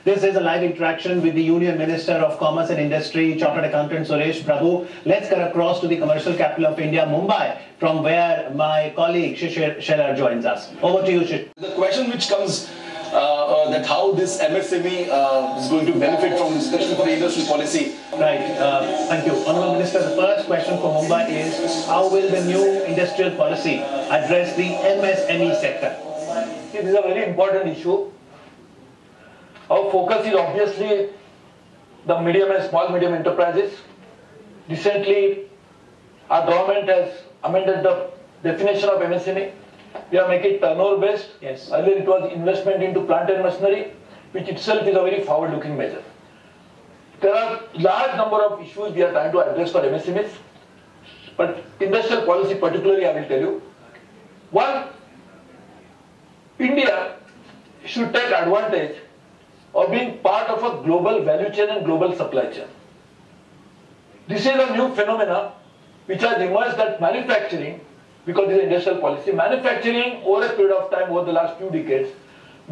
This is a live interaction with the Union Minister of Commerce and Industry, Chartered Accountant Suresh. Prabhu, let's cut across to the commercial capital of India, Mumbai, from where my colleague Shishir joins us. Over to you, Shishir. The question which comes that how this MSME is going to benefit from, especially for the industrial policy. Right. Thank you. Honourable Minister, the first question for Mumbai is, how will the new industrial policy address the MSME sector? It is a very important issue. Our focus is obviously the medium and small medium enterprises. Recently, our government has amended the definition of MSME. We are making it turnover based. Yes. Earlier it was investment into plant and machinery, which itself is a very forward-looking measure. There are large number of issues we are trying to address for MSMEs, but industrial policy particularly I will tell you. One, India should take advantage of being part of a global value chain and global supply chain. This is a new phenomena which has emerged that manufacturing, because it is industrial policy, manufacturing over a period of time, over the last few decades,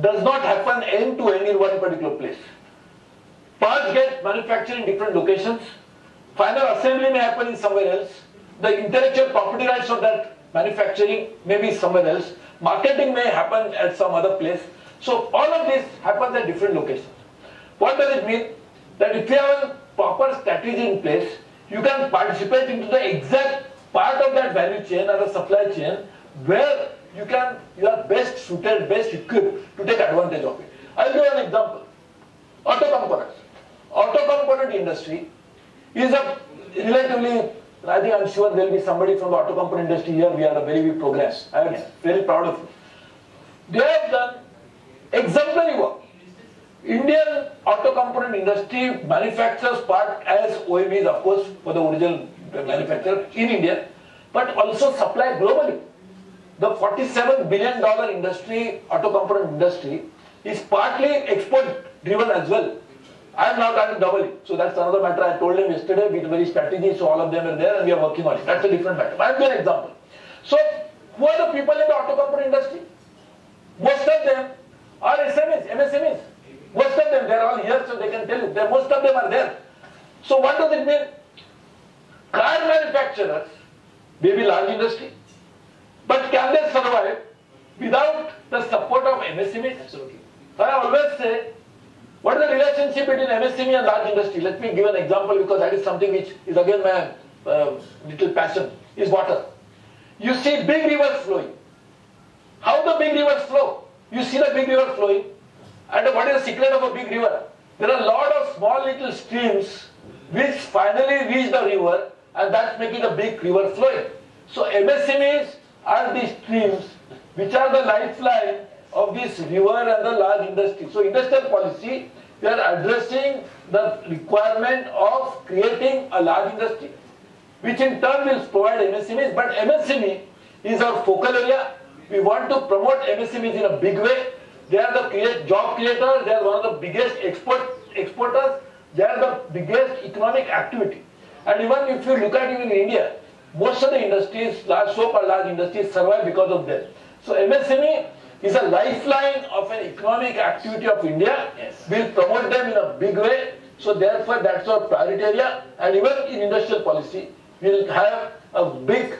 does not happen end to end in one particular place. Parts get manufactured in different locations, final assembly may happen in somewhere else, the intellectual property rights of that manufacturing may be somewhere else, marketing may happen at some other place. So all of this happens at different locations. What does it mean? That if you have a proper strategy in place, you can participate into the exact part of that value chain or the supply chain where you are best suited, best equipped to take advantage of it. I'll give an example. Auto components. Auto component industry is a relatively, I think I'm sure there will be somebody from the auto component industry here. We are a very big progress. I am very proud of it. They have done exemplary work. Indian auto component industry manufactures part as OEMs, of course, for the original manufacturer in India, but also supply globally. The $47 billion industry, auto component industry, is partly export driven as well. I am now trying to double it. So that's another matter. I told them yesterday with very strategy, so all of them are there and we are working on it. That's a different matter. I'll give an example. So who are the people in the auto component industry? Most of them are SMEs, MSMEs. Most of them, they are all here, so they can tell you. Most of them are there. So what does it mean? Car manufacturers may be large industry, but can they survive without the support of MSMEs? Absolutely. I always say, what is the relationship between MSME and large industry? Let me give an example because that is something which is again my little passion, is water. You see big rivers flowing. How the big rivers flow? You see the big river flowing, and what is the secret of a big river? There are a lot of small little streams which finally reach the river, and that's making a big river flowing. So MSMEs are the streams which are the lifeline of this river and the large industry. So industrial policy, we are addressing the requirement of creating a large industry, which in turn will provide MSMEs, but MSME is our focal area. We want to promote MSMEs in a big way. They are the job creators, they are one of the biggest exporters, they are the biggest economic activity. And even if you look at it in India, most of the industries, so-called large industries, survive because of them. So MSME is a lifeline of an economic activity of India. Yes. We'll promote them in a big way. So therefore, that's our priority area. And even in industrial policy, we'll have a big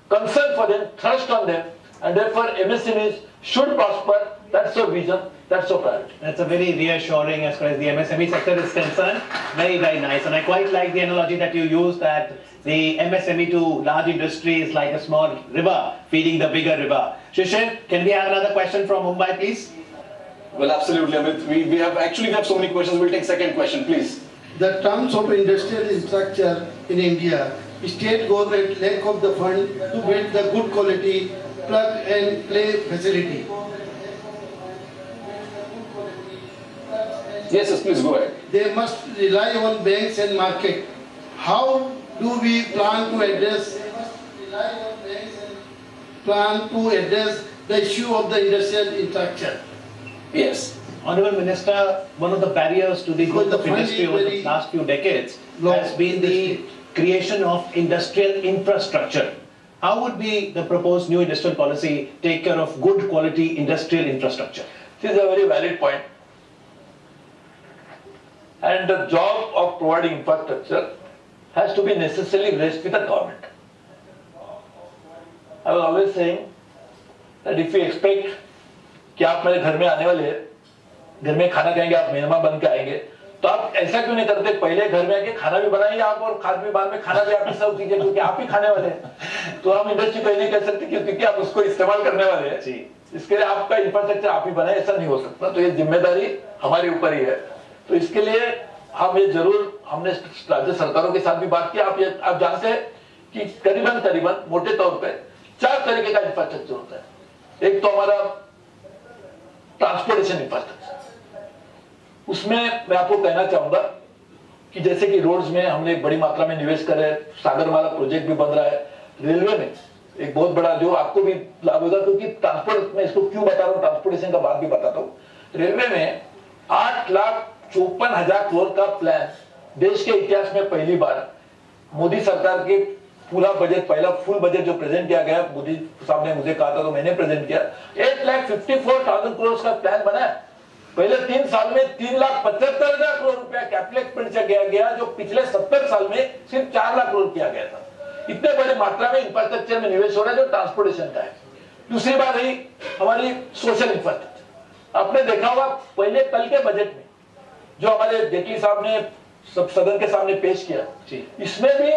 concern for them, thrust on them. And therefore, MSMEs should prosper. That's our vision. That's our priority. That's a very reassuring as far as the MSME sector is concerned. Very, very nice. And I quite like the analogy that you used, that the MSME to large industry is like a small river feeding the bigger river. Shishir, can we have another question from Mumbai, please? Well, absolutely, Amit. We have so many questions. We'll take second question, please. The terms of industrial infrastructure in India, state government lack of the fund to build the good quality plug and play facility. Yes, please go ahead. They must rely on banks and market. How do we plan to address the issue of the industrial infrastructure? Yes. Honourable Minister, one of the barriers to the growth of industry over the last few decades has been the creation of industrial infrastructure. How would be the proposed new industrial policy take care of good quality industrial infrastructure? This is a very valid point. and the job of providing infrastructure has to be necessarily rest with the government. I was always saying that if you expect कि आप मेरे घर में आने वाले हैं, घर में खाना खाएंगे, आप मेहमान बन के आएंगे, तो आप ऐसा क्यों नहीं करते, पहले घर में आके खाना भी बनाइए आप और खाद भी बाद में खाना भी आप ही सर्व कीजिए, क्योंकि आप ही खाने वाले हैं। तो हम इंडस्ट्री को नहीं कह सकते क्योंकि आप उसको इस्तेमाल करने वाले हैं, इसके लिए आपका इंफ्रास्ट्रक्चर आप ही बनाए, ऐसा नहीं हो सकता। तो ये जिम्मेदारी हमारे ऊपर ही है। तो इसके लिए हम ये जरूर, हमने राज्य सरकारों के साथ भी बात की। आप जानते हैं कि करीबन मोटे तौर पे 4 तरीके का इंफ्रास्ट्रक्चर होता है। एक तो हमारा ट्रांसपोर्टेशन इंफ्रास्ट्रक्चर, उसमें मैं आपको कहना चाहूंगा कि जैसे कि रोड्स में हमने बड़ी मात्रा में निवेश करे, सागरमाला प्रोजेक्ट भी बन रहा है, रेलवे में एक बहुत बड़ा जो आपको भी लाभ होगा, क्योंकि ट्रांसपोर्ट में इसको क्यों बता रहा हूँ, ट्रांसपोर्टेशन का बात भी बताता हूँ। रेलवे में 8,54,000 करोड़ का प्लान देश के इतिहास में पहली बार मोदी सरकार के पूरा बजट, पहला फुल बजट जो प्रेजेंट किया गया, मोदी साहब ने मुझे कहा था तो मैंने प्रेजेंट किया, 8,54,000 करोड़ का प्लान बना। पहले 3 साल में 3,75,000 करोड़ रुपया कैपिटल एक्सपेंडिचर किया गया, जो पिछले 70 साल में सिर्फ 4 लाख करोड़ किया गया था। इतने बड़ी मात्रा में इंफ्रास्ट्रक्चर में निवेश हो रहा है जो ट्रांसपोर्टेशन का है। दूसरी बात रही हमारी सोशल इंफ्रास्ट्रक्चर। आपने देखा होगा पहले कल के बजट में जो हमारे जेटली साहब ने सब सदन के सामने पेश किया, इसमें भी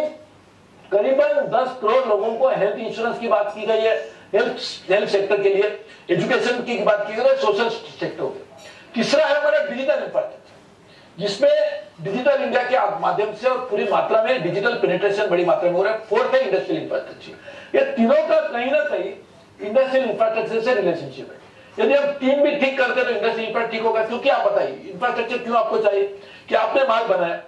करीबन 10 करोड़ लोगों को हेल्थ इंश्योरेंस की बात की गई है, हेल्थ सेक्टर के लिए, एजुकेशन की बात की गई है, सोशल सेक्टर के। तीसरा है हमारा डिजिटल इंफ्रास्ट्रक्चर, जिसमें डिजिटल इंडिया के माध्यम से और पूरी मात्रा में डिजिटल पेनिट्रेशन बड़ी मात्रा में हो रहा है। फोर्थ है इंडस्ट्रियल इंफ्रास्ट्रक्चर। ये तीनों का कहीं ना कहीं इंडस्ट्रियल इंफ्रास्ट्रक्चर से रिलेशनशिप है। यदि हम तीन भी ठीक करते तो इंडस्ट्रियल इंफ्रास्ट्रक्चर ठीक होगा। क्योंकि आप बताइए इंफ्रास्ट्रक्चर क्यों आपको चाहिए कि आपने माल बनाया,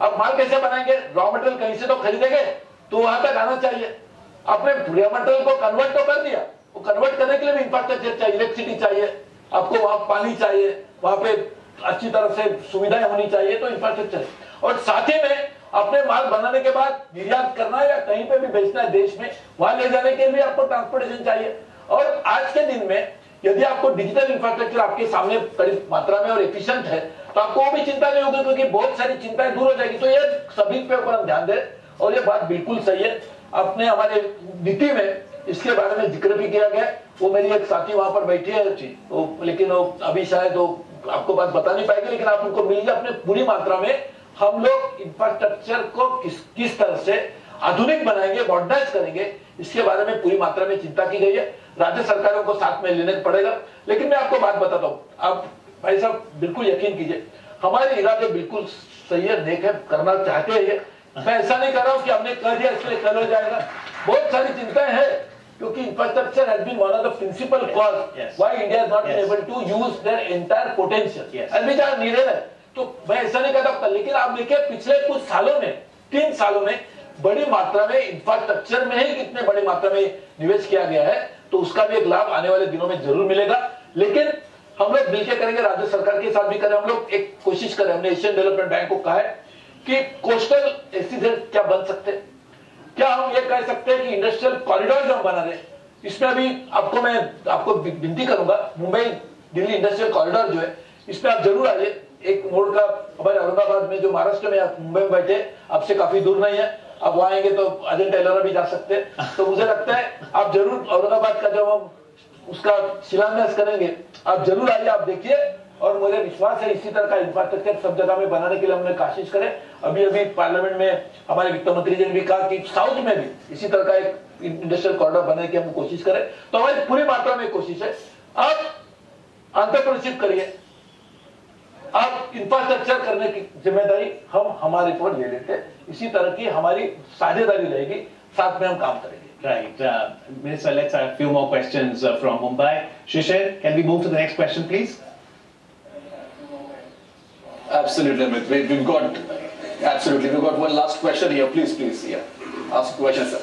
आप माल कैसे बनाएंगे, रॉ मटेरियल कहीं से तो खरीदेंगे, तो वहां तक आना चाहिए। आपने रॉ मटेरियल को कन्वर्ट तो कर दिया, वो कन्वर्ट करने के लिए भी इंफ्रास्ट्रक्चर चाहिए, इलेक्ट्रिसिटी चाहिए, आपको वहां पानी चाहिए, वहां पे अच्छी तरह से सुविधाएं होनी चाहिए, तो इंफ्रास्ट्रक्चर। और साथ ही में अपने माल बनाने के बाद निर्यात करना है या कहीं पे भी बेचना है देश में, वहां ले जाने के लिए आपको ट्रांसपोर्टेशन चाहिए। और आज के दिन में यदि आपको डिजिटल इंफ्रास्ट्रक्चर आपके सामने बड़ी मात्रा में और एफिशिएंट है, तो आपको वो भी चिंता नहीं होगी, क्योंकि बहुत सारी चिंताएं दूर हो जाएगी। तो ये सभी पे ऊपर हम ध्यान दें, और ये बात बिल्कुल सही है। आपने हमारे नीति में इसके बारे में जिक्र भी किया गया। वो मेरी एक साथी वहां पर बैठी है, लेकिन वो अभी शायद वो आपको बात बता नहीं पाएगी, लेकिन आप उनको मिलिए। अपने पूरी मात्रा में हम लोग इंफ्रास्ट्रक्चर को किस तरह से आधुनिक बनाएंगे, मॉडर्नाइज करेंगे, इसके बारे में पूरी मात्रा में चिंता की गई है। राज्य सरकारों को साथ में लेने पड़ेगा। लेकिन मैं आपको बात बताता हूँ, आप भाई साहब बिल्कुल यकीन कीजिए, हमारे इरादे बिल्कुल सही है, नेक है, करना चाहते हैं। मैं ऐसा नहीं कर रहा हूँ कि हमने कर दिया इसलिए कल हो जाएगा। बहुत सारी चिंताएं हैं, क्योंकि infrastructure has been one of the principal cause why India is not able to use their entire potential and which are needed. तो मैं ऐसा नहीं कहता, लेकिन आप देखिए पिछले कुछ सालों में, 3 सालों में बड़ी मात्रा में इंफ्रास्ट्रक्चर में ही कितने बड़ी मात्रा में निवेश किया गया है, तो उसका भी एक लाभ आने वाले दिनों में जरूर मिलेगा। लेकिन हम लोग मिलकर करेंगे, राज्य सरकार के साथ भी करें, हम लोग एक कोशिश करें। हमने एशियन डेवलपमेंट बैंक को कहा है कि कोस्टल एसईजेड क्या बन सकते हैं, क्या हम ये कह सकते हैं कि इंडस्ट्रियल कॉरिडोर जो हम बना रहे, इसमें अभी मैं आपको विनती करूंगा, मुंबई दिल्ली इंडस्ट्रियल कॉरिडोर जो है, इसमें आप जरूर आइए। एक मोड़ का हमारे औरंगाबाद में, जो महाराष्ट्र में, आप मुंबई में बैठे, आपसे काफी दूर नहीं है, आप वहां आएंगे तो अजंता एलोरा भी जा सकते हैं। तो मुझे लगता है आप जरूर औरंगाबाद का जब हम उसका शिलान्यास करेंगे, आप जरूर आइए, आप देखिए। और मुझे विश्वास है इसी तरह का इंफ्रास्ट्रक्चर सब जगह में बनाने के लिए हमने कोशिश करें। अभी पार्लियामेंट में हमारे वित्त मंत्री जी ने भी कहा कि साउथ में भी इसी तरह का एक इंडस्ट्रियल कॉरिडोर बनाने की हम कोशिश करें। तो हमारी पूरी मात्रा में कोशिश है। आप एंटरप्रेन्योरशिप करिए, आप इंफ्रास्ट्रक्चर करने की जिम्मेदारी हम हमारे ऊपर ले लेते हैं। इसी तरह की हमारी साझेदारी रहेगी, साथ में हम काम करेंगे। Right. Minister, let's have a few more questions from Mumbai. Shishir, can we move to the next question, please? Absolutely, Amit. We've got one last question here. Please, yeah. Ask a question, sir.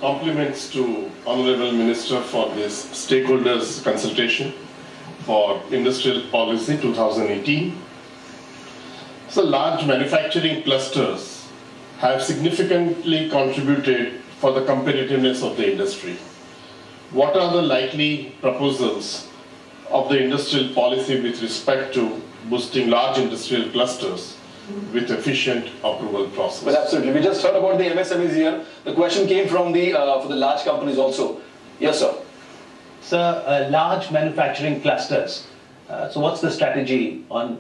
Compliments to Honorable Minister for this stakeholders consultation for Industrial Policy 2018. So large manufacturing clusters have significantly contributed for the competitiveness of the industry. What are the likely proposals of the industrial policy with respect to boosting large industrial clusters with efficient approval process. Well, absolutely. We just heard about the MSMEs here. The question came from the for the large companies also. Yes, sir. Sir, large manufacturing clusters. So what's the strategy on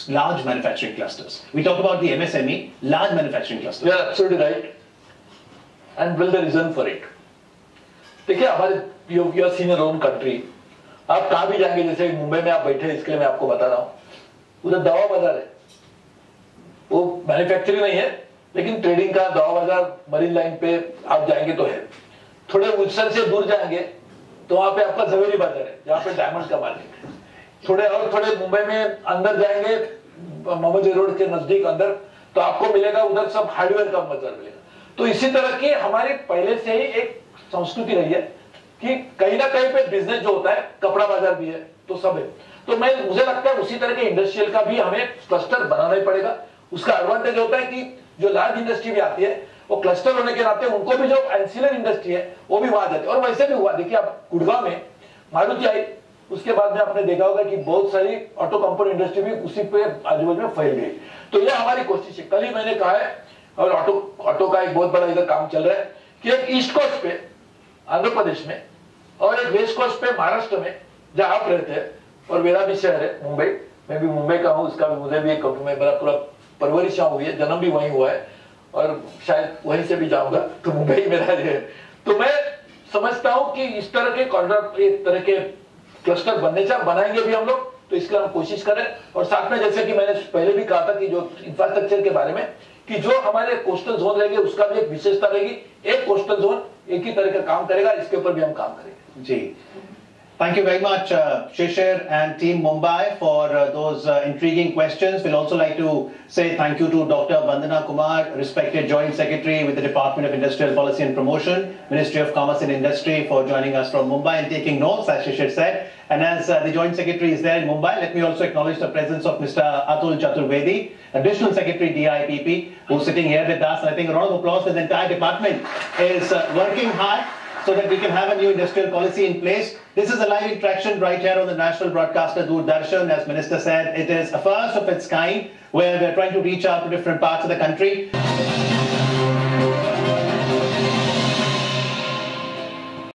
large manufacturing clusters? We talk about the MSME, large manufacturing clusters. You are absolutely right. And will the reason for it? देखिए हमारे you are seen in your own country. आप कहाँ भी जाएंगे, जैसे मुंबई में आप बैठे हैं, इसके लिए मैं आपको बता रहा हूँ, उधर दवा बाजार है, वो मैन्युफैक्चरिंग नहीं है, लेकिन ट्रेडिंग का दवा बाजार मरीन लाइन पे आप जाएंगे तो है। थोड़े उज्जैन से दूर जाएंगे तो वहाँ पे आपका जवेरी बाजार है, जहाँ पे डायमंड का मार्केट है। थोड़े मुंबई में अंदर जाएंगे, मोहम्मद रोड के नजदीक अंदर, तो आपको मिलेगा उधर सब हार्डवेयर का बाजार मिलेगा। तो इसी तरह की हमारी पहले से ही एक संस्कृति रही है कि कहीं ना कहीं पे बिजनेस जो होता है, कपड़ा बाजार भी है, तो सब है। तो मुझे लगता है उसी तरह के इंडस्ट्रियल का भी हमें क्लस्टर बनाना ही पड़ेगा। उसका एडवांटेज होता है कि जो लार्ज इंडस्ट्री भी आती है, वो क्लस्टर होने के नाते उनको भी जो एंसिलर इंडस्ट्री है वो भी वहां जाती है। और वैसे भी हुआ, देखिए आप गुड़गांव में मारुति आई, उसके बाद में आपने देखा होगा कि बहुत सारी ऑटो कंपोनेंट इंडस्ट्री भी उसी पे आजू बाजू में फैल गई। तो यह हमारी कोशिश है। कल ही मैंने कहा है, और ऑटो का एक बहुत बड़ा इधर काम चल रहा है कि एक ईस्ट कोस्ट पे आंध्र प्रदेश में और एक वेस्ट कोस्ट पे महाराष्ट्र में, जहां आप रहते हैं, और मेरा भी शहर है मुंबई, मैं भी मुंबई का हूँ, उसका भी मुझे भी एक मेरा पूरा परवरिश हुई है, जन्म भी वहीं हुआ है और शायद वहीं से भी जाऊंगा, तो मुंबई मेरा है। तो मैं समझता हूं कि इस तरह के कॉरिडोर, एक तरह के क्लस्टर बनाएंगे भी हम लोग, तो इसके हम कोशिश करें। और साथ में जैसे कि मैंने पहले भी कहा था कि जो इंफ्रास्ट्रक्चर के बारे में, कि जो हमारे कोस्टल जोन रहेंगे उसका भी एक विशेषता रहेगी। एक कोस्टल जोन एक ही तरह का काम करेगा, इसके ऊपर भी हम काम करेंगे। जी, thank you very much, Shishir and team Mumbai, for those intriguing questions. We'll also like to say thank you to Dr. Vandana Kumar, respected Joint Secretary with the Department of Industrial Policy and Promotion, Ministry of Commerce and Industry, for joining us from Mumbai and taking notes, as Shishir said. And as the Joint Secretary is there in Mumbai, let me also acknowledge the presence of Mr. Atul Chaturvedi, Additional Secretary DIPP, who's sitting here with us. And I think a round of applause for the entire department is working hard so that we can have a new industrial policy in place. This is a live interaction right here on the national broadcaster Doordarshan. As Minister said, it is a first of its kind where we're trying to reach out to different parts of the country.